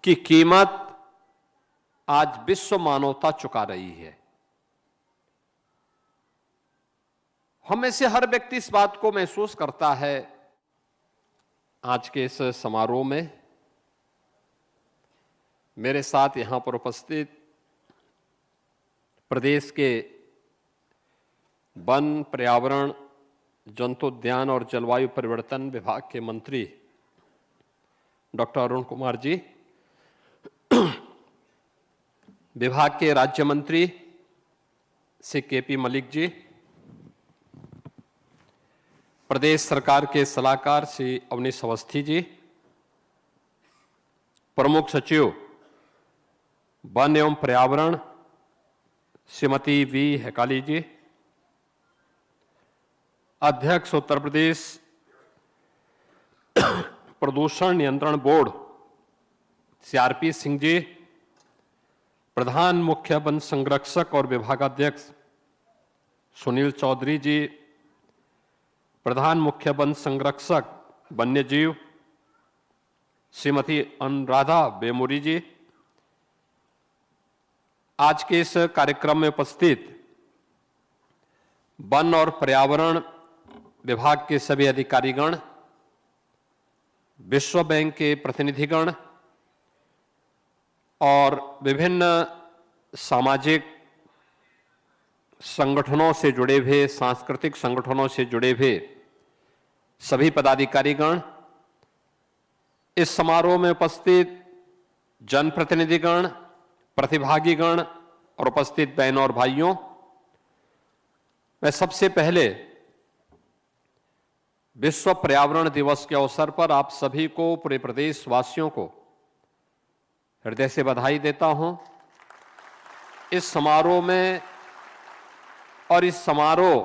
की कीमत आज विश्व मानवता चुका रही है। हम में से हर व्यक्ति इस बात को महसूस करता है। आज के इस समारोह में मेरे साथ यहां पर उपस्थित प्रदेश के वन, पर्यावरण, जंतुद्यान और जलवायु परिवर्तन विभाग के मंत्री डॉक्टर अरुण कुमार जी, विभाग के राज्य मंत्री श्री केपी मलिक जी, प्रदेश सरकार के सलाहकार श्री अवनीश अवस्थी जी, प्रमुख सचिव वन एवं पर्यावरण श्रीमती वी हेकाली जी, अध्यक्ष उत्तर प्रदेश प्रदूषण नियंत्रण बोर्ड श्री आरपी सिंह जी, प्रधान मुख्य वन संरक्षक और विभागाध्यक्ष सुनील चौधरी जी, प्रधान मुख्य वन संरक्षक वन्यजीव श्रीमती अनुराधा बेमोरी जी, आज के इस कार्यक्रम में उपस्थित वन और पर्यावरण विभाग के सभी अधिकारीगण, विश्व बैंक के प्रतिनिधिगण और विभिन्न सामाजिक संगठनों से जुड़े हुए, सांस्कृतिक संगठनों से जुड़े हुए सभी पदाधिकारीगण, इस समारोह में उपस्थित जनप्रतिनिधिगण, प्रतिभागीगण और उपस्थित बहनों और भाइयों, मैं सबसे पहले विश्व पर्यावरण दिवस के अवसर पर आप सभी को, पूरे प्रदेश वासियों को हृदय से बधाई देता हूं। इस समारोह में और इस समारोह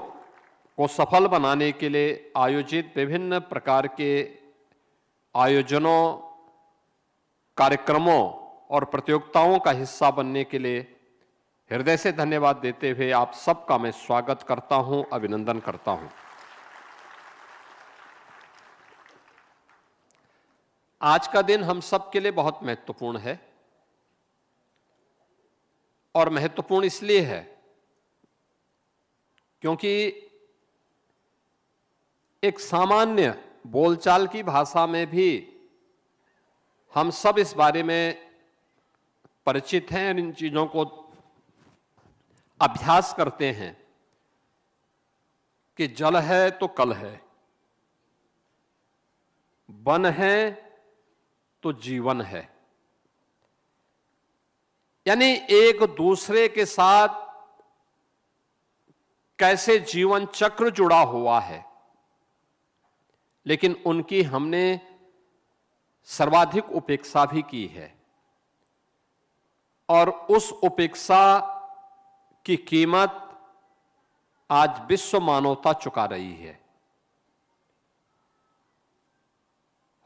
को सफल बनाने के लिए आयोजित विभिन्न प्रकार के आयोजनों, कार्यक्रमों और प्रतियोगिताओं का हिस्सा बनने के लिए हृदय से धन्यवाद देते हुए आप सबका मैं स्वागत करता हूं, अभिनंदन करता हूं। आज का दिन हम सब के लिए बहुत महत्वपूर्ण है और महत्वपूर्ण इसलिए है क्योंकि एक सामान्य बोलचाल की भाषा में भी हम सब इस बारे में परिचित हैं, इन चीजों को अभ्यास करते हैं कि जल है तो कल है, वन है तो जीवन है। यानी एक दूसरे के साथ कैसे जीवन चक्र जुड़ा हुआ है, लेकिन उनकी हमने सर्वाधिक उपेक्षा भी की है और उस उपेक्षा की कीमत आज विश्व मानवता चुका रही है।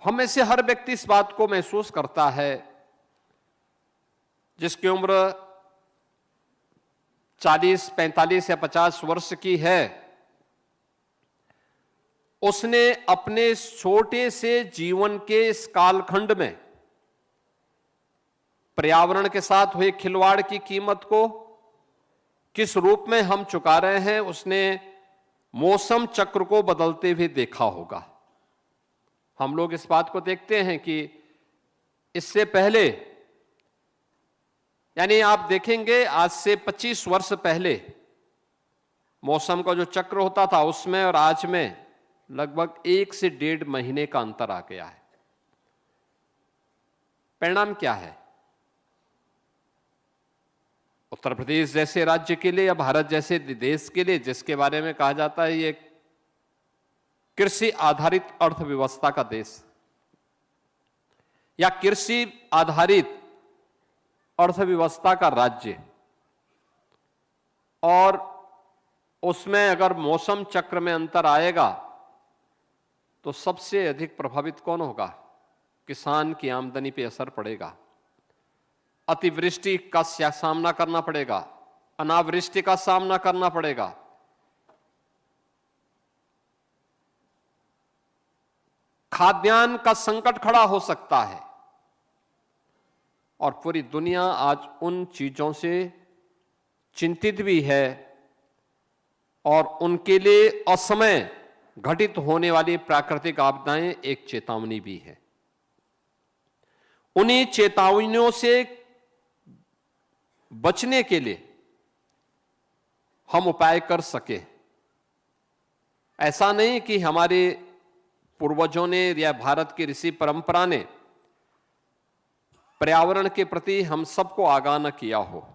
हम में से हर व्यक्ति इस बात को महसूस करता है। जिसकी उम्र 40, 45 या 50 वर्ष की है, उसने अपने छोटे से जीवन के इस कालखंड में पर्यावरण के साथ हुए खिलवाड़ की कीमत को किस रूप में हम चुका रहे हैं, उसने मौसम चक्र को बदलते हुए देखा होगा। हम लोग इस बात को देखते हैं कि इससे पहले, यानी आप देखेंगे आज से 25 वर्ष पहले मौसम का जो चक्र होता था उसमें और आज में लगभग 1 से 1.5 महीने का अंतर आ गया है। परिणाम क्या है? उत्तर प्रदेश जैसे राज्य के लिए या भारत जैसे देश के लिए, जिसके बारे में कहा जाता है ये कृषि आधारित अर्थव्यवस्था का देश या कृषि आधारित अर्थव्यवस्था का राज्य, और उसमें अगर मौसम चक्र में अंतर आएगा तो सबसे अधिक प्रभावित कौन होगा? किसान की आमदनी पे असर पड़ेगा, अतिवृष्टि का सामना करना पड़ेगा, अनावृष्टि का सामना करना पड़ेगा, खाद्यान्न का संकट खड़ा हो सकता है। और पूरी दुनिया आज उन चीजों से चिंतित भी है और उनके लिए असमय घटित होने वाली प्राकृतिक आपदाएं एक चेतावनी भी है। उन्हीं चेतावनियों से बचने के लिए हम उपाय कर सके। ऐसा नहीं कि हमारे पूर्वजों ने या भारत की ऋषि परंपरा ने पर्यावरण के प्रति हम सबको आगाह न किया हो।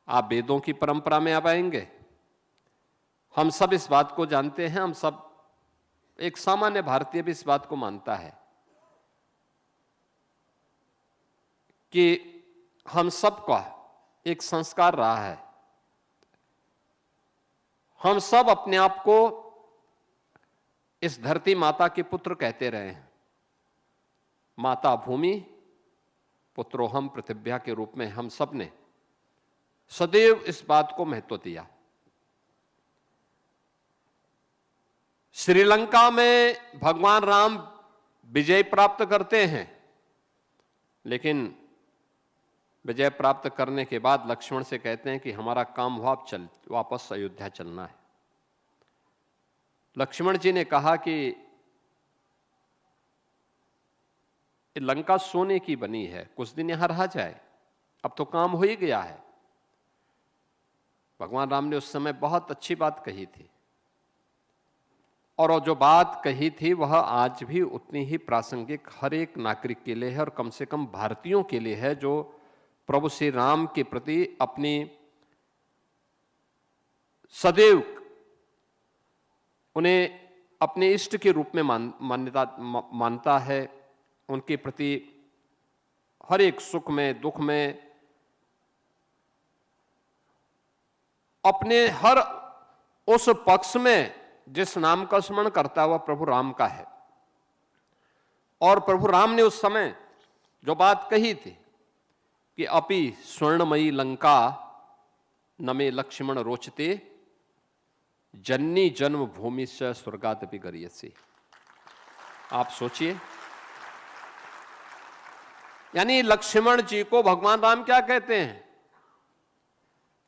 आप वेदों की परंपरा में आप आएंगे, हम सब इस बात को जानते हैं, हम सब, एक सामान्य भारतीय भी इस बात को मानता है कि हम सबका एक संस्कार रहा है। हम सब अपने आप को इस धरती माता के पुत्र कहते रहे हैं। माता भूमि, पुत्रोहम पृथिव्या के रूप में हम सब ने सदैव इस बात को महत्व दिया। श्रीलंका में भगवान राम विजय प्राप्त करते हैं, लेकिन विजय प्राप्त करने के बाद लक्ष्मण से कहते हैं कि हमारा काम हुआ, अब वापस अयोध्या चलना है। लक्ष्मण जी ने कहा कि लंका सोने की बनी है, कुछ दिन यहां रहा जाए, अब तो काम हो ही गया है। भगवान राम ने उस समय बहुत अच्छी बात कही थी, और जो बात कही थी वह आज भी उतनी ही प्रासंगिक हर एक नागरिक के लिए है, और कम से कम भारतीयों के लिए है जो प्रभु श्री राम के प्रति अपनी सदैव उन्हें अपने इष्ट के रूप में मानता है। उनके प्रति हर एक सुख में, दुख में, अपने हर उस पक्ष में जिस नाम का स्मरण करता है वह प्रभु राम का है। और प्रभु राम ने उस समय जो बात कही थी कि अपि स्वर्णमयी लंका न मे लक्ष्मण रोचते, जननी जन्म भूमि से स्वर्गादपि गरीयसी। आप सोचिए, यानी लक्ष्मण जी को भगवान राम क्या कहते हैं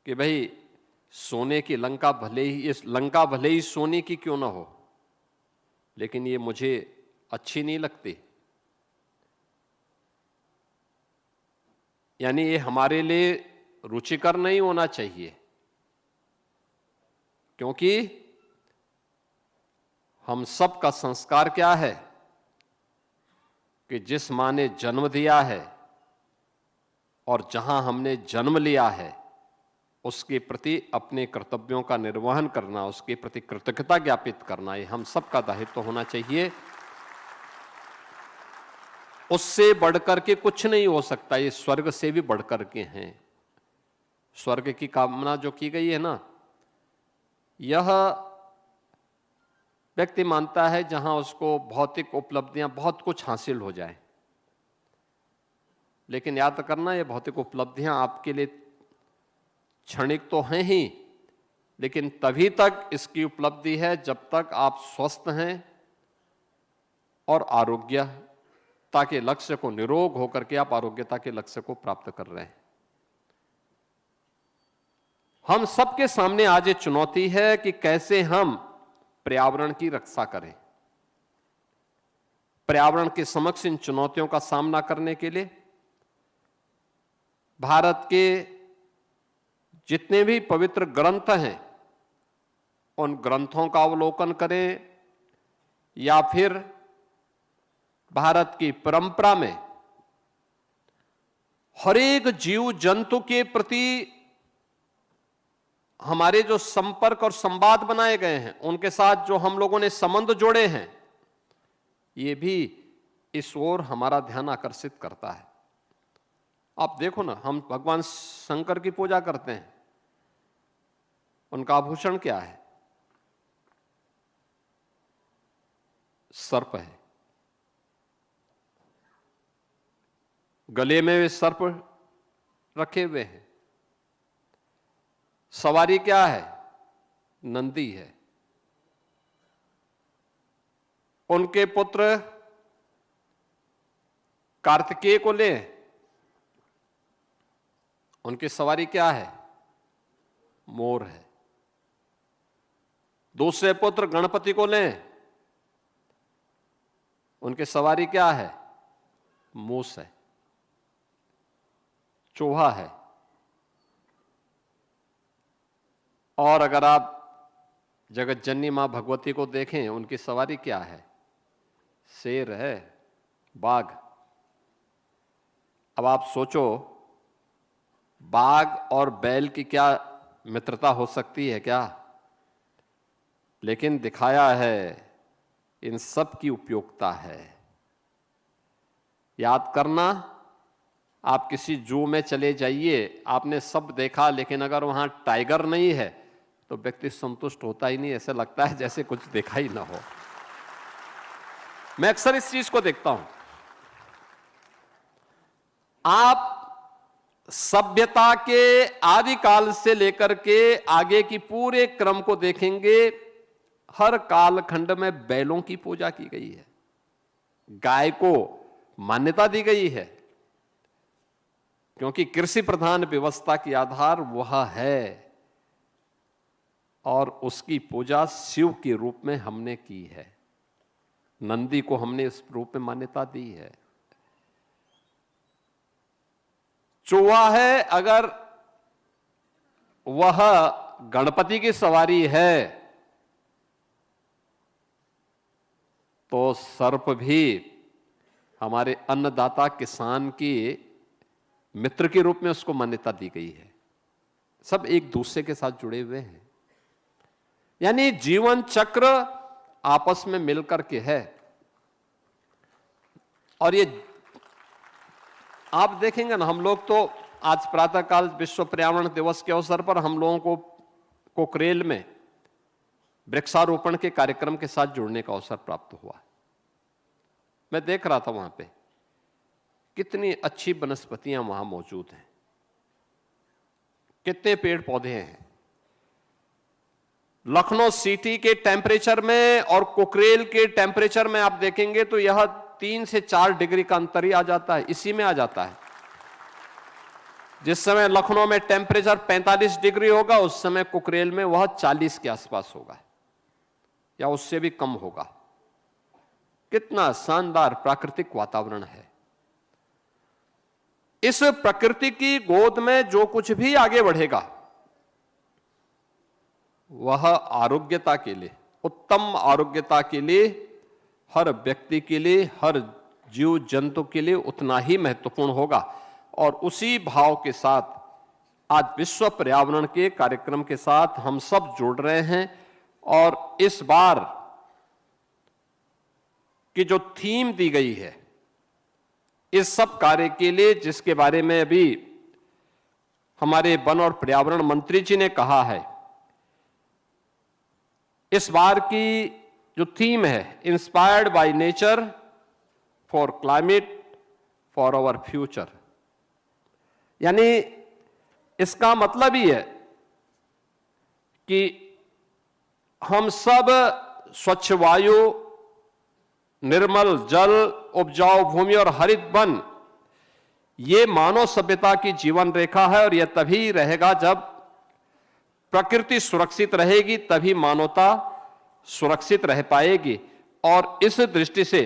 कि भाई सोने की लंका भले ही, इस लंका भले ही सोने की क्यों ना हो, लेकिन ये मुझे अच्छी नहीं लगती। यानी ये हमारे लिए रुचिकर नहीं होना चाहिए, क्योंकि हम सब का संस्कार क्या है कि जिस मां ने जन्म दिया है और जहां हमने जन्म लिया है उसके प्रति अपने कर्तव्यों का निर्वहन करना, उसके प्रति कृतज्ञता ज्ञापित करना, ये हम सबका दायित्व होना चाहिए। उससे बढ़कर के कुछ नहीं हो सकता, ये स्वर्ग से भी बढ़कर के हैं। स्वर्ग की कामना जो की गई है ना, यह व्यक्ति मानता है जहां उसको भौतिक उपलब्धियां बहुत कुछ हासिल हो जाए, लेकिन याद करना ये भौतिक उपलब्धियां आपके लिए क्षणिक तो हैं ही, लेकिन तभी तक इसकी उपलब्धि है जब तक आप स्वस्थ हैं और आरोग्यता के लक्ष्य को, निरोग होकर के आप आरोग्यता के लक्ष्य को प्राप्त कर रहे हैं। हम सबके सामने आज ये चुनौती है कि कैसे हम पर्यावरण की रक्षा करें। पर्यावरण के समक्ष इन चुनौतियों का सामना करने के लिए भारत के जितने भी पवित्र ग्रंथ हैं उन ग्रंथों का अवलोकन करें, या फिर भारत की परंपरा में हर एक जीव जंतु के प्रति हमारे जो संपर्क और संवाद बनाए गए हैं, उनके साथ जो हम लोगों ने संबंध जोड़े हैं, ये भी इस ओर हमारा ध्यान आकर्षित करता है। आप देखो ना, हम भगवान शंकर की पूजा करते हैं, उनका आभूषण क्या है? सर्प है। गले में वे सर्प रखे हुए हैं। सवारी क्या है? नंदी है। उनके पुत्र कार्तिकेय को लें, उनकी सवारी क्या है? मोर है। दूसरे पुत्र गणपति को लें, उनकी सवारी क्या है? मूस है, चूहा है। और अगर आप जगत जननी मां भगवती को देखें, उनकी सवारी क्या है? शेर है, बाघ। अब आप सोचो, बाघ और बैल की क्या मित्रता हो सकती है क्या? लेकिन दिखाया है इन सब की उपयोगिता है। याद करना, आप किसी जू में चले जाइए, आपने सब देखा, लेकिन अगर वहां टाइगर नहीं है तो व्यक्ति संतुष्ट होता ही नहीं। ऐसे लगता है जैसे कुछ देखा ही ना हो। मैं अक्सर इस चीज को देखता हूं। आप सभ्यता के आदि काल से लेकर के आगे की पूरे क्रम को देखेंगे, हर कालखंड में बैलों की पूजा की गई है, गाय को मान्यता दी गई है, क्योंकि कृषि प्रधान व्यवस्था की आधार वह है और उसकी पूजा शिव के रूप में हमने की है। नंदी को हमने इस रूप में मान्यता दी है। चूहा है, अगर वह गणपति की सवारी है तो सर्प भी हमारे अन्नदाता किसान की मित्र के रूप में उसको मान्यता दी गई है। सब एक दूसरे के साथ जुड़े हुए हैं, यानी जीवन चक्र आपस में मिलकर के है। और ये आप देखेंगे ना, हम लोग तो आज प्रातःकाल विश्व पर्यावरण दिवस के अवसर पर हम लोगों को कोकरेल में वृक्षारोपण के कार्यक्रम के साथ जुड़ने का अवसर प्राप्त हुआ। मैं देख रहा था वहां पे कितनी अच्छी वनस्पतियां वहां मौजूद हैं, कितने पेड़ पौधे हैं। लखनऊ सिटी के टेम्परेचर में और कोकरेल के टेम्परेचर में आप देखेंगे तो यह 3 से 4 डिग्री का अंतर ही आ जाता है, इसी में आ जाता है। जिस समय लखनऊ में टेम्परेचर 45 डिग्री होगा, उस समय कोकरेल में वह 40 के आसपास होगा या उससे भी कम होगा। कितना शानदार प्राकृतिक वातावरण है। इस प्रकृति की गोद में जो कुछ भी आगे बढ़ेगा वह आरोग्यता के लिए, उत्तम आरोग्यता के लिए, हर व्यक्ति के लिए, हर जीव जंतु के लिए उतना ही महत्वपूर्ण होगा। और उसी भाव के साथ आज विश्व पर्यावरण के कार्यक्रम के साथ हम सब जुड़ रहे हैं। और इस बार की जो थीम दी गई है इस सब कार्य के लिए, जिसके बारे में अभी हमारे वन और पर्यावरण मंत्री जी ने कहा है, इस बार की जो थीम है, inspired by nature for climate for our future, यानी इसका मतलब ही है कि हम सब स्वच्छ वायु, निर्मल जल, उपजाऊ भूमि और हरित वन, ये मानव सभ्यता की जीवन रेखा है। और यह तभी रहेगा जब प्रकृति सुरक्षित रहेगी, तभी मानवता सुरक्षित रह पाएगी। और इस दृष्टि से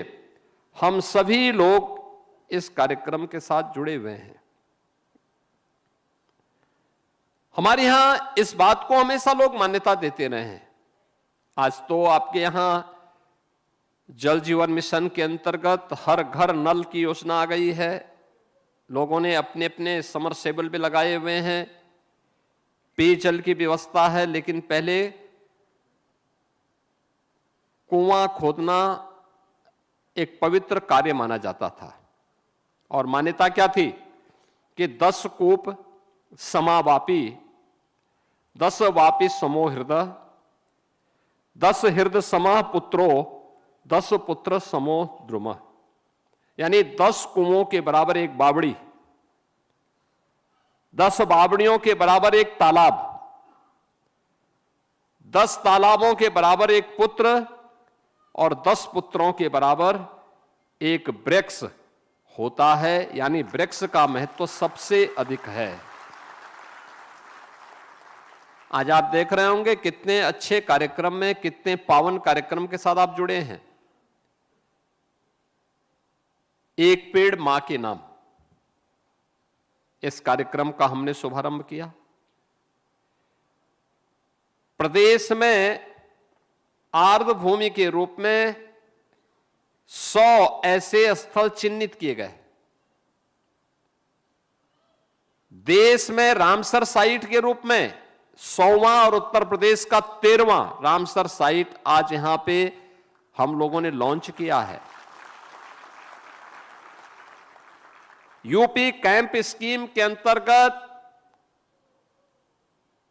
हम सभी लोग इस कार्यक्रम के साथ जुड़े हुए हैं। हमारे यहां इस बात को हमेशा लोग मान्यता देते रहे हैं। आज तो आपके यहां जल जीवन मिशन के अंतर्गत हर घर नल की योजना आ गई है। लोगों ने अपने अपने समरसेबल भी लगाए हुए हैं, पेयजल की व्यवस्था है। लेकिन पहले कुआं खोदना एक पवित्र कार्य माना जाता था और मान्यता क्या थी कि 10 कूप समावापी, 10 वापी समो हृदय, 10 हृदय समा पुत्रो, 10 पुत्र समो द्रुम, यानी 10 कुओं के बराबर एक बावड़ी, 10 बावड़ियों के बराबर एक तालाब, 10 तालाबों के बराबर एक पुत्र और 10 पुत्रों के बराबर एक वृक्ष होता है, यानी ब्रिक्स का महत्व सबसे अधिक है। आज आप देख रहे होंगे कितने अच्छे कार्यक्रम में, कितने पावन कार्यक्रम के साथ आप जुड़े हैं। एक पेड़ मां के नाम, इस कार्यक्रम का हमने शुभारंभ किया। प्रदेश में आर्द्र भूमि के रूप में 100 ऐसे स्थल चिन्हित किए गए। देश में रामसर साइट के रूप में 100वां और उत्तर प्रदेश का 13वां रामसर साइट आज यहां पे हम लोगों ने लॉन्च किया है। यूपी कैंप स्कीम के अंतर्गत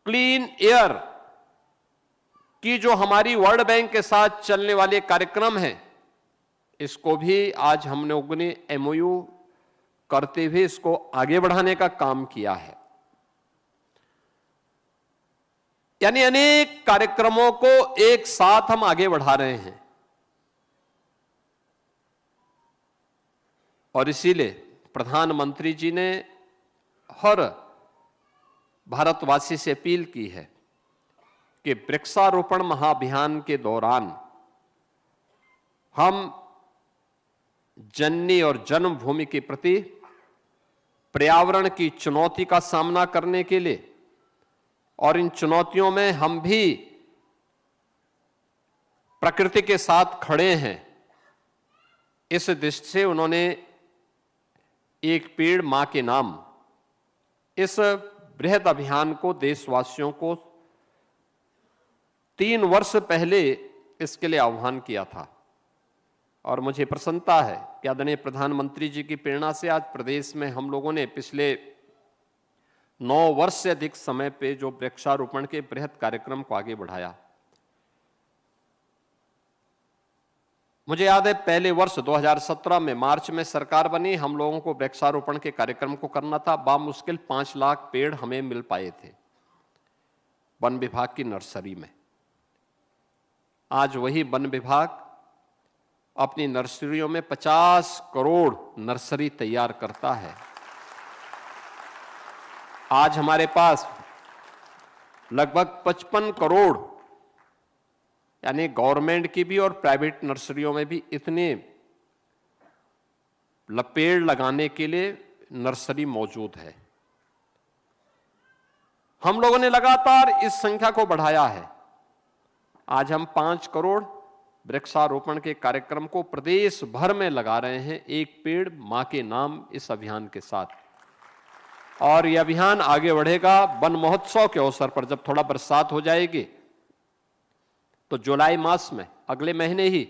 क्लीन एयर की जो हमारी वर्ल्ड बैंक के साथ चलने वाले कार्यक्रम हैं, इसको भी आज हमने उगने एमओयू करते हुए इसको आगे बढ़ाने का काम किया है। यानी अनेक कार्यक्रमों को एक साथ हम आगे बढ़ा रहे हैं और इसीलिए प्रधानमंत्री जी ने हर भारतवासी से अपील की है कि वृक्षारोपण महाअभियान के दौरान हम जननी और जन्मभूमि के प्रति पर्यावरण की चुनौती का सामना करने के लिए, और इन चुनौतियों में हम भी प्रकृति के साथ खड़े हैं, इस दृष्टि से उन्होंने एक पेड़ मां के नाम इस बृहद अभियान को देशवासियों को 3 वर्ष पहले इसके लिए आह्वान किया था। और मुझे प्रसन्नता है कि आदरणीय प्रधानमंत्री जी की प्रेरणा से आज प्रदेश में हम लोगों ने पिछले 9 वर्ष से अधिक समय पे जो वृक्षारोपण के बृहद कार्यक्रम को आगे बढ़ाया। मुझे याद है पहले वर्ष 2017 में मार्च में सरकार बनी, हम लोगों को वृक्षारोपण के कार्यक्रम को करना था। बामुश्किल 5 लाख पेड़ हमें मिल पाए थे वन विभाग की नर्सरी में। आज वही वन विभाग अपनी नर्सरियों में 50 करोड़ नर्सरी तैयार करता है। आज हमारे पास लगभग 55 करोड़, यानी गवर्नमेंट की भी और प्राइवेट नर्सरियों में भी इतने पेड़ लगाने के लिए नर्सरी मौजूद है। हम लोगों ने लगातार इस संख्या को बढ़ाया है। आज हम 5 करोड़ वृक्षारोपण के कार्यक्रम को प्रदेश भर में लगा रहे हैं, एक पेड़ मां के नाम इस अभियान के साथ। और यह अभियान आगे बढ़ेगा। वन महोत्सव के अवसर पर जब थोड़ा बरसात हो जाएगी तो जुलाई मास में, अगले महीने ही,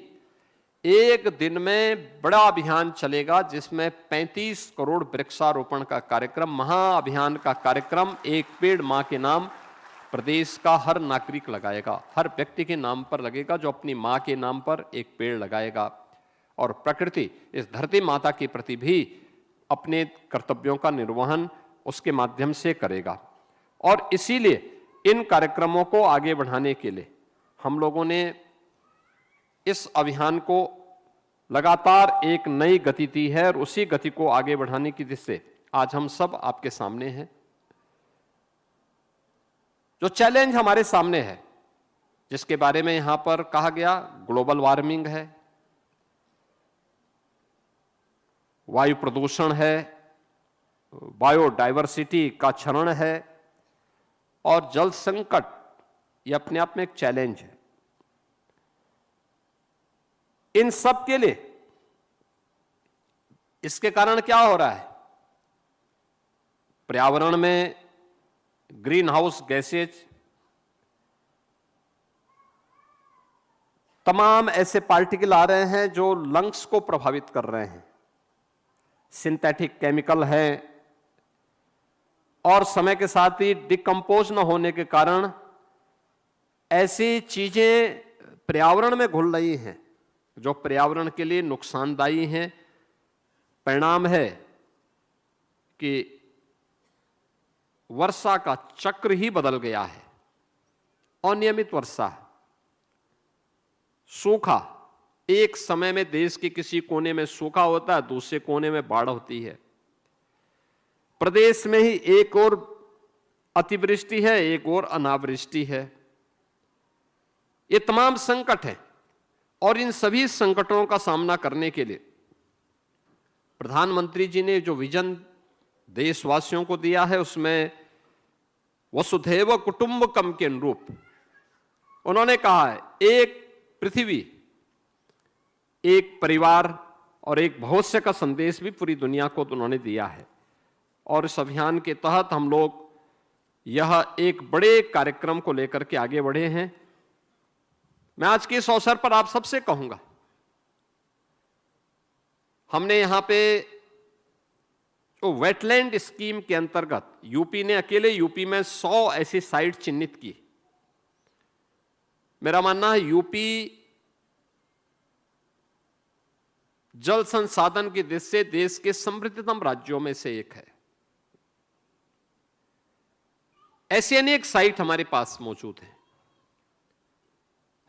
एक दिन में बड़ा अभियान चलेगा जिसमें 35 करोड़ वृक्षारोपण का कार्यक्रम, महाअभियान का कार्यक्रम, एक पेड़ मां के नाम प्रदेश का हर नागरिक लगाएगा, हर व्यक्ति के नाम पर लगेगा जो अपनी मां के नाम पर एक पेड़ लगाएगा। और प्रकृति, इस धरती माता के प्रति भी अपने कर्तव्यों का निर्वहन उसके माध्यम से करेगा। और इसीलिए इन कार्यक्रमों को आगे बढ़ाने के लिए हम लोगों ने इस अभियान को लगातार एक नई गति दी है और उसी गति को आगे बढ़ाने की दिशा से आज हम सब आपके सामने हैं। जो चैलेंज हमारे सामने है, जिसके बारे में यहां पर कहा गया, ग्लोबल वार्मिंग है, वायु प्रदूषण है, बायोडायवर्सिटी का क्षरण है और जल संकट, ये अपने आप में एक चैलेंज है। इन सब के लिए इसके कारण क्या हो रहा है? पर्यावरण में ग्रीन हाउस गैसेज, तमाम ऐसे पार्टिकल आ रहे हैं जो लंग्स को प्रभावित कर रहे हैं, सिंथेटिक केमिकल है, और समय के साथ ही डिकम्पोज न होने के कारण ऐसी चीजें पर्यावरण में घुल रही हैं जो पर्यावरण के लिए नुकसानदायी हैं। परिणाम है कि वर्षा का चक्र ही बदल गया है। अनियमित वर्षा, सूखा, एक समय में देश के किसी कोने में सूखा होता है, दूसरे कोने में बाढ़ होती है। प्रदेश में ही एक और अतिवृष्टि है, एक और अनावृष्टि है। ये तमाम संकट हैं और इन सभी संकटों का सामना करने के लिए प्रधानमंत्री जी ने जो विजन देशवासियों को दिया है, उसमें वसुधैव कुटुंबकम के अनुरूप उन्होंने कहा है एक पृथ्वी, एक परिवार और एक भविष्य का संदेश भी पूरी दुनिया को उन्होंने दिया है। और इस अभियान के तहत हम लोग यह एक बड़े कार्यक्रम को लेकर के आगे बढ़े हैं। मैं आज के इस अवसर पर आप सबसे कहूंगा, हमने यहां पे जो वेटलैंड स्कीम के अंतर्गत यूपी ने अकेले यूपी में 100 ऐसी साइट चिन्हित की। मेरा मानना है यूपी जल संसाधन की दृष्टि से देश के समृद्धतम राज्यों में से एक है। ऐसी अनेक साइट हमारे पास मौजूद हैं,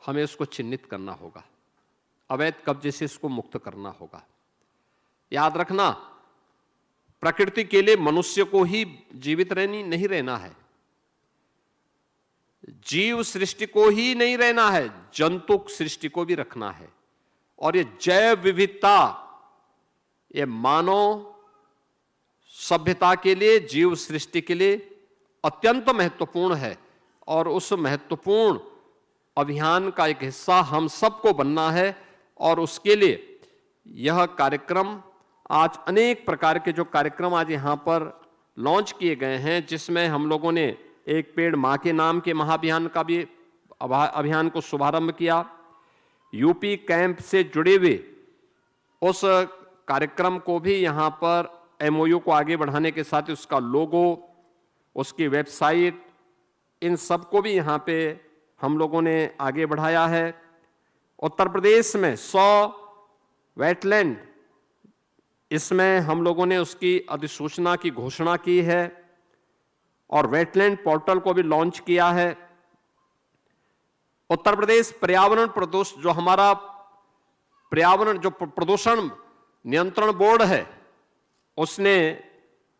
हमें उसको चिन्हित करना होगा, अवैध कब्जे से इसको मुक्त करना होगा। याद रखना, प्रकृति के लिए मनुष्य को ही जीवित नहीं रहना है, जीव सृष्टि को ही नहीं रहना है, जंतु सृष्टि को भी रखना है। और ये जैव विविधता, ये मानव सभ्यता के लिए, जीव सृष्टि के लिए अत्यंत महत्वपूर्ण है। और उस महत्वपूर्ण अभियान का एक हिस्सा हम सबको बनना है। और उसके लिए यह कार्यक्रम, आज अनेक प्रकार के जो कार्यक्रम आज यहां पर लॉन्च किए गए हैं, जिसमें हम लोगों ने एक पेड़ मां के नाम के महाअभियान का भी अभियान को शुभारंभ किया। यूपी कैंप से जुड़े हुए उस कार्यक्रम को भी यहां पर एमओयू को आगे बढ़ाने के साथ उसका लोगो, उसकी वेबसाइट, इन सबको भी यहां पे हम लोगों ने आगे बढ़ाया है। उत्तर प्रदेश में 100 वेटलैंड, इसमें हम लोगों ने उसकी अधिसूचना की घोषणा की है और वेटलैंड पोर्टल को भी लॉन्च किया है। उत्तर प्रदेश पर्यावरण प्रदूषण, जो हमारा पर्यावरण जो प्रदूषण नियंत्रण बोर्ड है, उसने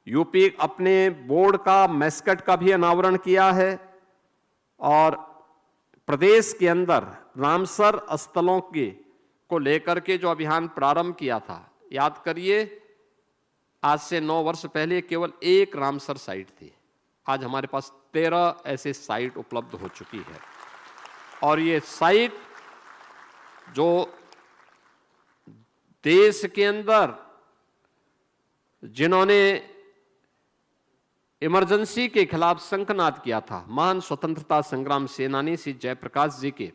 यूपी अपने बोर्ड का मैस्कट का भी अनावरण किया है। और प्रदेश के अंदर रामसर स्थलों को लेकर के जो अभियान प्रारंभ किया था, याद करिए, आज से 9 वर्ष पहले केवल एक रामसर साइट थी, आज हमारे पास 13 ऐसे साइट उपलब्ध हो चुकी है। और ये साइट जो देश के अंदर जिन्होंने इमरजेंसी के खिलाफ शंखनाद किया था, महान स्वतंत्रता संग्राम सेनानी श्री जयप्रकाश जी के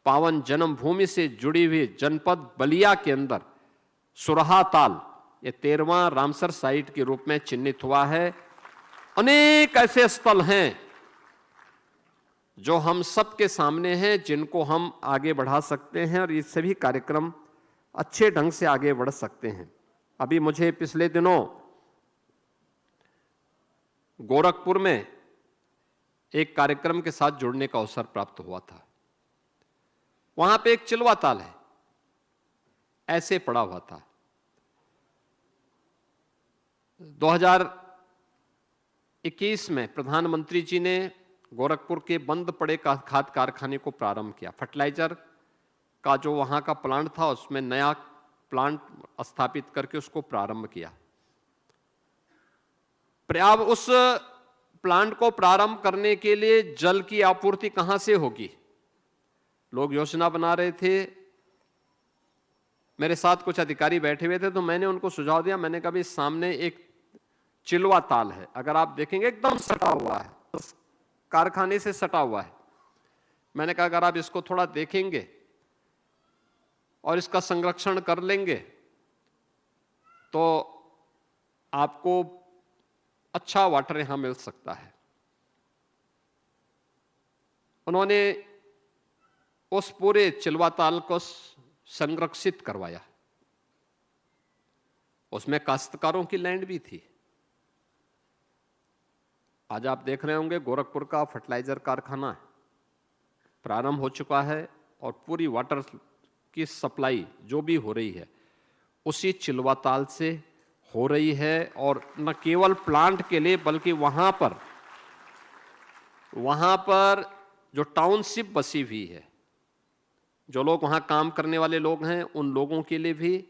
पावन जन्मभूमि से जुड़ी हुई जनपद बलिया के अंदर सुरहा ताल, ये 13वां रामसर साइट के रूप में चिन्हित हुआ है। अनेक ऐसे स्थल हैं जो हम सबके सामने हैं, जिनको हम आगे बढ़ा सकते हैं और ये सभी कार्यक्रम अच्छे ढंग से आगे बढ़ सकते हैं। अभी मुझे पिछले दिनों गोरखपुर में एक कार्यक्रम के साथ जुड़ने का अवसर प्राप्त हुआ था। वहां पे एक चिलवा ताल है, ऐसे पड़ा हुआ था। 2021 में प्रधानमंत्री जी ने गोरखपुर के बंद पड़े खाद कारखाने को प्रारंभ किया। फर्टिलाइजर का जो वहां का प्लांट था, उसमें नया प्लांट स्थापित करके उसको प्रारंभ किया। अब उस प्लांट को प्रारंभ करने के लिए जल की आपूर्ति कहां से होगी? लोग योजना बना रहे थे, मेरे साथ कुछ अधिकारी बैठे हुए थे, तो मैंने उनको सुझाव दिया। मैंने कहा, सामने एक चिलवा ताल है, अगर आप देखेंगे एकदम सटा हुआ है, तो कारखाने से सटा हुआ है। मैंने कहा, अगर आप इसको थोड़ा देखेंगे और इसका संरक्षण कर लेंगे तो आपको अच्छा वाटर यहां मिल सकता है। उन्होंने उस पूरे चिलवा ताल को संरक्षित करवाया। उसमें काश्तकारों की लैंड भी थी। आज आप देख रहे होंगे गोरखपुर का फर्टिलाइजर कारखाना प्रारंभ हो चुका है और पूरी वाटर की सप्लाई जो भी हो रही है उसी चिलवा ताल से हो रही है। और न केवल प्लांट के लिए बल्कि वहां पर जो टाउनशिप बसी हुई है, जो लोग वहां काम करने वाले लोग हैं, उन लोगों के लिए भी,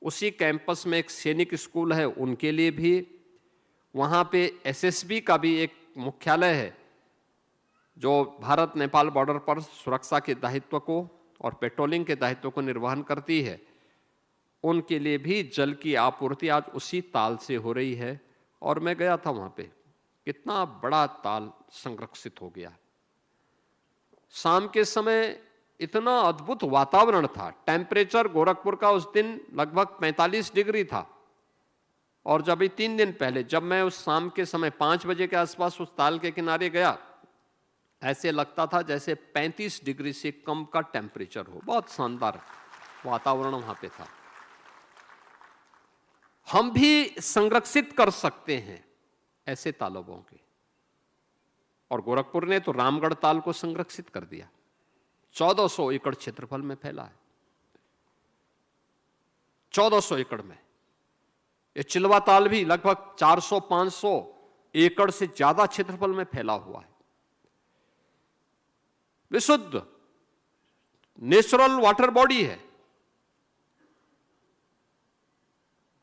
उसी कैंपस में एक सैनिक स्कूल है उनके लिए भी, वहां पे एसएसबी का भी एक मुख्यालय है जो भारत नेपाल बॉर्डर पर सुरक्षा के दायित्व को और पेट्रोलिंग के दायित्व को निर्वहन करती है, उनके लिए भी जल की आपूर्ति आज उसी ताल से हो रही है। और मैं गया था वहां पे, कितना बड़ा ताल संरक्षित हो गया। शाम के समय इतना अद्भुत वातावरण था। टेम्परेचर गोरखपुर का उस दिन लगभग 45 डिग्री था। और जब 3 दिन पहले जब मैं उस शाम के समय 5 बजे के आसपास उस ताल के किनारे गया, ऐसे लगता था जैसे 35 डिग्री से कम का टेम्परेचर हो। बहुत शानदार वातावरण वहां पे था। हम भी संरक्षित कर सकते हैं ऐसे तालाबों के, और गोरखपुर ने तो रामगढ़ ताल को संरक्षित कर दिया। 1400 एकड़ क्षेत्रफल में फैला है। 1400 एकड़ में। ये चिलवा ताल भी लगभग 400-500 एकड़ से ज्यादा क्षेत्रफल में फैला हुआ है। विशुद्ध नेचुरल वाटर बॉडी है।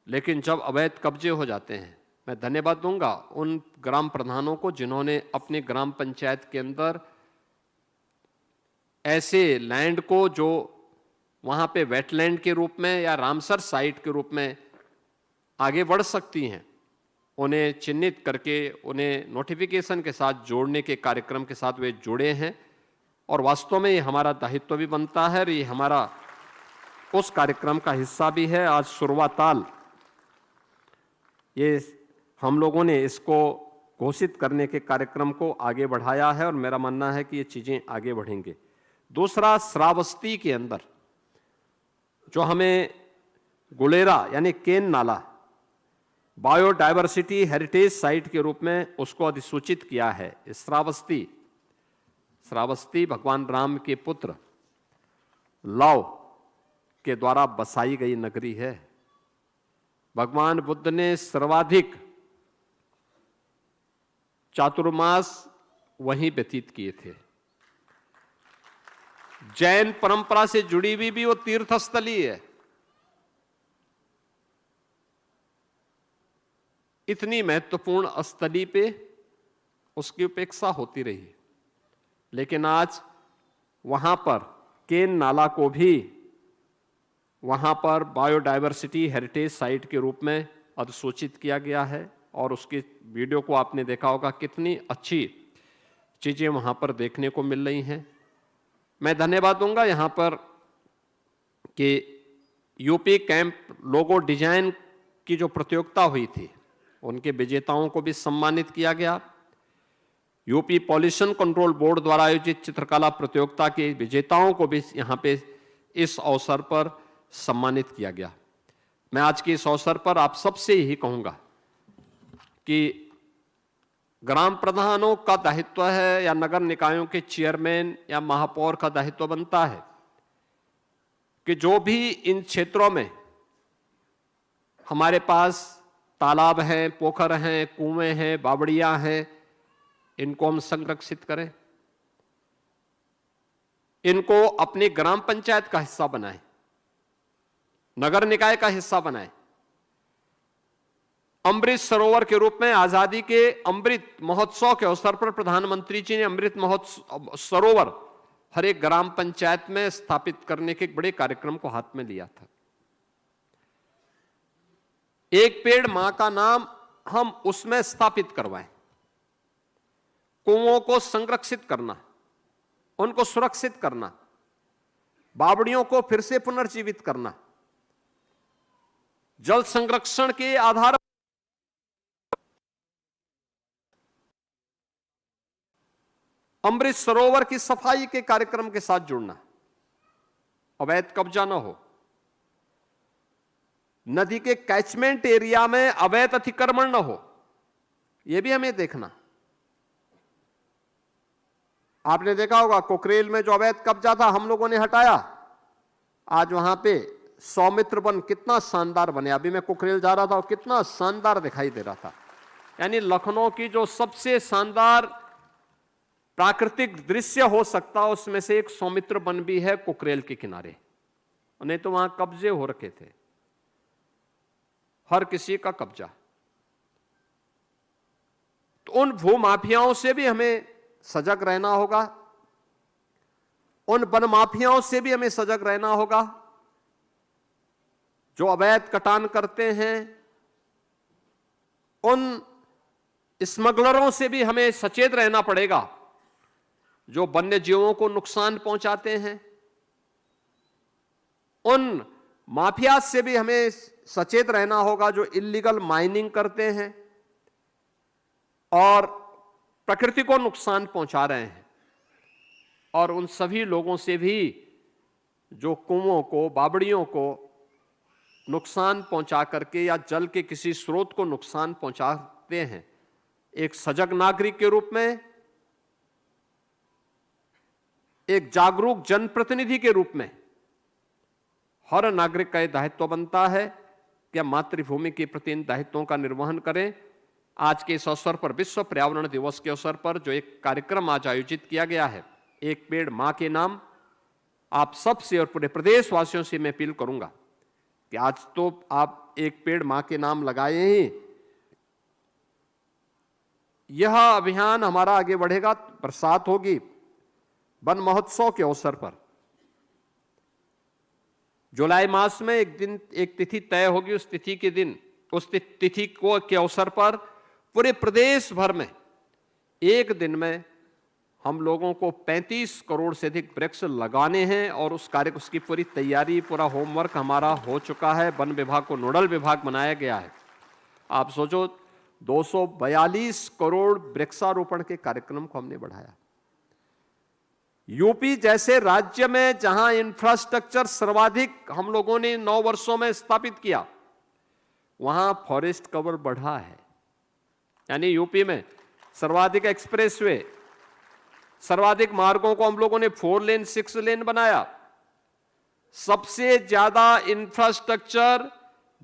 लेकिन जब अवैध कब्जे हो जाते हैं, मैं धन्यवाद दूंगा उन ग्राम प्रधानों को जिन्होंने अपने ग्राम पंचायत के अंदर ऐसे लैंड को जो वहां पे वेटलैंड के रूप में या रामसर साइट के रूप में आगे बढ़ सकती हैं, उन्हें चिन्हित करके उन्हें नोटिफिकेशन के साथ जोड़ने के कार्यक्रम के साथ वे जुड़े हैं। और वास्तव में ये हमारा दायित्व भी बनता है और ये हमारा उस कार्यक्रम का हिस्सा भी है। आज सुरवा ताल, ये हम लोगों ने इसको घोषित करने के कार्यक्रम को आगे बढ़ाया है और मेरा मानना है कि ये चीजें आगे बढ़ेंगे। दूसरा, श्रावस्ती के अंदर जो हमें गुलेरा यानी केन नाला बायोडायवर्सिटी हेरिटेज साइट के रूप में उसको अधिसूचित किया है। श्रावस्ती भगवान राम के पुत्र लव के द्वारा बसाई गई नगरी है। भगवान बुद्ध ने सर्वाधिक चातुर्मास वहीं व्यतीत किए थे। जैन परंपरा से जुड़ी हुई भी वो तीर्थस्थली है। इतनी महत्वपूर्ण स्थली पे उसकी उपेक्षा होती रही, लेकिन आज वहां पर केन नाला को भी वहां पर बायोडायवर्सिटी हेरिटेज साइट के रूप में अधिसूचित किया गया है। और उसकी वीडियो को आपने देखा होगा, कितनी अच्छी चीजें वहां पर देखने को मिल रही हैं। मैं धन्यवाद दूंगा यहां पर कि यूपी कैंप लोगो डिजाइन की जो प्रतियोगिता हुई थी, उनके विजेताओं को भी सम्मानित किया गया। यूपी पॉल्यूशन कंट्रोल बोर्ड द्वारा आयोजित चित्रकला प्रतियोगिता के विजेताओं को भी यहां पे इस अवसर पर सम्मानित किया गया। मैं आज के इस अवसर पर आप सबसे यही कहूंगा कि ग्राम प्रधानों का दायित्व है या नगर निकायों के चेयरमैन या महापौर का दायित्व बनता है कि जो भी इन क्षेत्रों में हमारे पास तालाब हैं, पोखर हैं, कुएं हैं, बावड़ियां हैं, इनको हम संरक्षित करें, इनको अपनी ग्राम पंचायत का हिस्सा बनाएं, नगर निकाय का हिस्सा बनाएं। अमृत सरोवर के रूप में आजादी के अमृत महोत्सव के अवसर पर प्रधानमंत्री जी ने अमृत महोत्सव सरोवर हर एक ग्राम पंचायत में स्थापित करने के एक बड़े कार्यक्रम को हाथ में लिया था। एक पेड़ मां का नाम हम उसमें स्थापित करवाएं। कुओं को संरक्षित करना, उनको सुरक्षित करना, बावड़ियों को फिर से पुनर्जीवित करना, जल संरक्षण के आधार अमृत सरोवर की सफाई के कार्यक्रम के साथ जुड़ना, अवैध कब्जा न हो, नदी के कैचमेंट एरिया में अवैध अतिक्रमण न हो, यह भी हमें देखना। आपने देखा होगा कोकरेल में जो अवैध कब्जा था हम लोगों ने हटाया, आज वहां पे सौमित्र वन कितना शानदार बने। अभी मैं कुकरेल जा रहा था और कितना शानदार दिखाई दे रहा था। यानी लखनऊ की जो सबसे शानदार प्राकृतिक दृश्य हो सकता उसमें से एक सौमित्र वन भी है कुकरेल के किनारे। नहीं तो वहां कब्जे हो रखे थे, हर किसी का कब्जा। तो उन भूमाफियाओं से भी हमें सजग रहना होगा, उन वन माफियाओं से भी हमें सजग रहना होगा जो अवैध कटान करते हैं। उन स्मगलरों से भी हमें सचेत रहना पड़ेगा जो वन्य जीवों को नुकसान पहुंचाते हैं। उन माफिया से भी हमें सचेत रहना होगा जो इल्लीगल माइनिंग करते हैं और प्रकृति को नुकसान पहुंचा रहे हैं। और उन सभी लोगों से भी जो कुओं को, बावड़ियों को नुकसान पहुंचा करके या जल के किसी स्रोत को नुकसान पहुंचाते हैं, एक सजग नागरिक के रूप में, एक जागरूक जनप्रतिनिधि के रूप में हर नागरिक का यह दायित्व बनता है कि हम मातृभूमि के प्रति इन दायित्वों का निर्वहन करें। आज के इस अवसर पर, विश्व पर्यावरण दिवस के अवसर पर जो एक कार्यक्रम आज आयोजित किया गया है, एक पेड़ मां के नाम, आप सबसे और पूरे प्रदेशवासियों से मैं अपील करूंगा कि आज तो आप एक पेड़ मां के नाम लगाए ही। यह अभियान हमारा आगे बढ़ेगा। बरसात होगी, वन महोत्सव के अवसर पर जुलाई मास में एक दिन, एक तिथि तय होगी। उस तिथि के दिन, उस तिथि को के अवसर पर पूरे प्रदेश भर में एक दिन में हम लोगों को 35 करोड़ से अधिक वृक्ष लगाने हैं और उसकी पूरी तैयारी, पूरा होमवर्क हमारा हो चुका है। वन विभाग को नोडल विभाग बनाया गया है। आप सोचो, 242 करोड़ वृक्षारोपण के कार्यक्रम को हमने बढ़ाया। यूपी जैसे राज्य में जहां इंफ्रास्ट्रक्चर सर्वाधिक हम लोगों ने 9 वर्षों में स्थापित किया, वहां फॉरेस्ट कवर बढ़ा है। यानी यूपी में सर्वाधिक एक्सप्रेसवे, सर्वाधिक मार्गों को हम लोगों ने 4 लेन 6 लेन बनाया। सबसे ज्यादा इंफ्रास्ट्रक्चर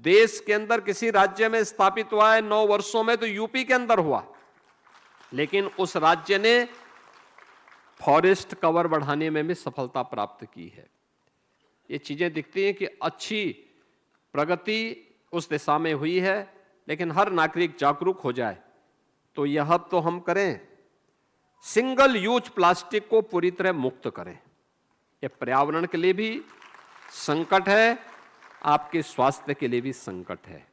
देश के अंदर किसी राज्य में स्थापित हुआ है 9 वर्षों में तो यूपी के अंदर हुआ। लेकिन उस राज्य ने फॉरेस्ट कवर बढ़ाने में भी सफलता प्राप्त की है। ये चीजें दिखती हैं कि अच्छी प्रगति उस दिशा में हुई है, लेकिन हर नागरिक जागरूक हो जाए तो यह तो हम करें, सिंगल यूज प्लास्टिक को पूरी तरह मुक्त करें। यह पर्यावरण के लिए भी संकट है, आपके स्वास्थ्य के लिए भी संकट है।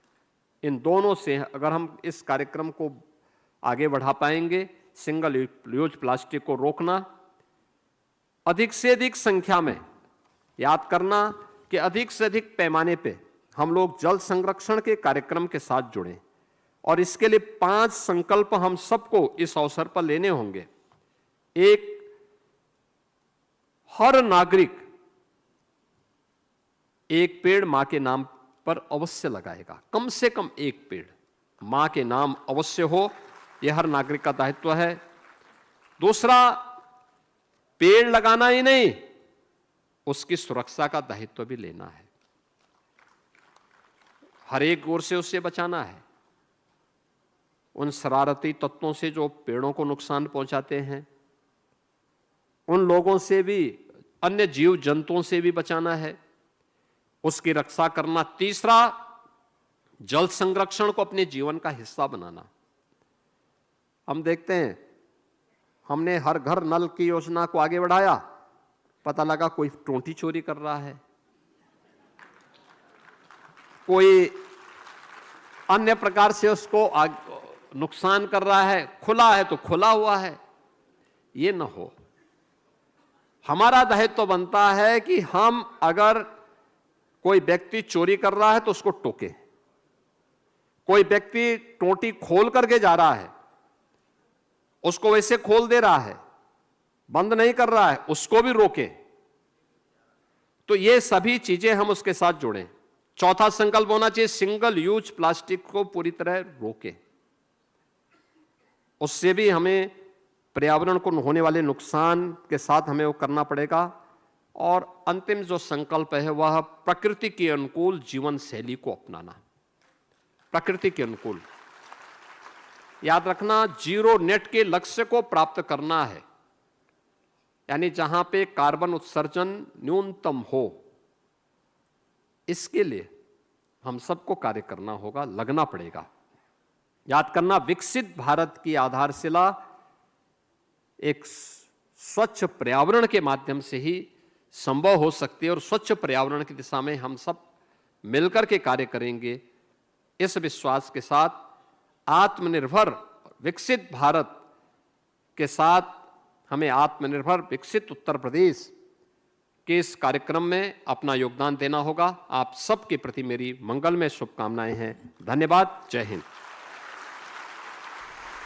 इन दोनों से अगर हम इस कार्यक्रम को आगे बढ़ा पाएंगे, सिंगल यूज प्लास्टिक को रोकना, अधिक से अधिक संख्या में, याद करना कि अधिक से अधिक पैमाने पे हम लोग जल संरक्षण के कार्यक्रम के साथ जुड़ें। और इसके लिए 5 संकल्प हम सबको इस अवसर पर लेने होंगे। एक, हर नागरिक एक पेड़ मां के नाम पर अवश्य लगाएगा, कम से कम एक पेड़ मां के नाम अवश्य हो, यह हर नागरिक का दायित्व है। दूसरा, पेड़ लगाना ही नहीं, उसकी सुरक्षा का दायित्व भी लेना है। हर एक ओर से उससे बचाना है, उन शरारती तत्वों से जो पेड़ों को नुकसान पहुंचाते हैं, उन लोगों से भी, अन्य जीव जंतुओं से भी बचाना है, उसकी रक्षा करना। तीसरा, जल संरक्षण को अपने जीवन का हिस्सा बनाना। हम देखते हैं, हमने हर घर नल की योजना को आगे बढ़ाया, पता लगा कोई टोंटी चोरी कर रहा है, कोई अन्य प्रकार से उसको नुकसान कर रहा है। खुला है तो खुला हुआ है, ये न हो। हमारा दायित्व बनता है कि हम अगर कोई व्यक्ति चोरी कर रहा है तो उसको टोके, कोई व्यक्ति टोंटी खोल करके जा रहा है, उसको वैसे खोल दे रहा है, बंद नहीं कर रहा है, उसको भी रोके। तो ये सभी चीजें हम उसके साथ जुड़ें। चौथा संकल्प होना चाहिए, सिंगल यूज प्लास्टिक को पूरी तरह रोके। उससे भी हमें पर्यावरण को होने वाले नुकसान के साथ हमें वो करना पड़ेगा। और अंतिम जो संकल्प है वह प्रकृति के अनुकूल जीवन शैली को अपनाना। प्रकृति के अनुकूल, याद रखना, जीरो नेट के लक्ष्य को प्राप्त करना है, यानी जहां पे कार्बन उत्सर्जन न्यूनतम हो। इसके लिए हम सबको कार्य करना होगा, लगना पड़ेगा। याद करना, विकसित भारत की आधारशिला एक स्वच्छ पर्यावरण के माध्यम से ही संभव हो सकती है और स्वच्छ पर्यावरण की दिशा में हम सब मिलकर के कार्य करेंगे। इस विश्वास के साथ आत्मनिर्भर विकसित भारत के साथ हमें आत्मनिर्भर विकसित उत्तर प्रदेश के इस कार्यक्रम में अपना योगदान देना होगा। आप सबके प्रति मेरी मंगलमय शुभकामनाएं हैं। धन्यवाद। जय हिंद।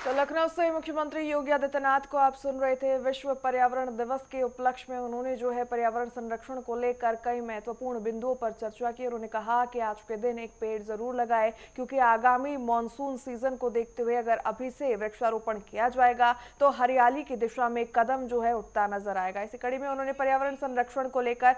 तो लखनऊ से मुख्यमंत्री योगी आदित्यनाथ को आप सुन रहे थे। विश्व पर्यावरण दिवस के उपलक्ष्य में उन्होंने जो है पर्यावरण संरक्षण को लेकर कई महत्वपूर्ण बिंदुओं पर चर्चा की। उन्होंने कहा कि आज के दिन एक पेड़ जरूर लगाए, क्योंकि आगामी मॉनसून सीजन को देखते हुए अगर अभी से वृक्षारोपण किया जाएगा तो हरियाली की दिशा में कदम जो है उठता नजर आएगा। इसी कड़ी में उन्होंने पर्यावरण संरक्षण को लेकर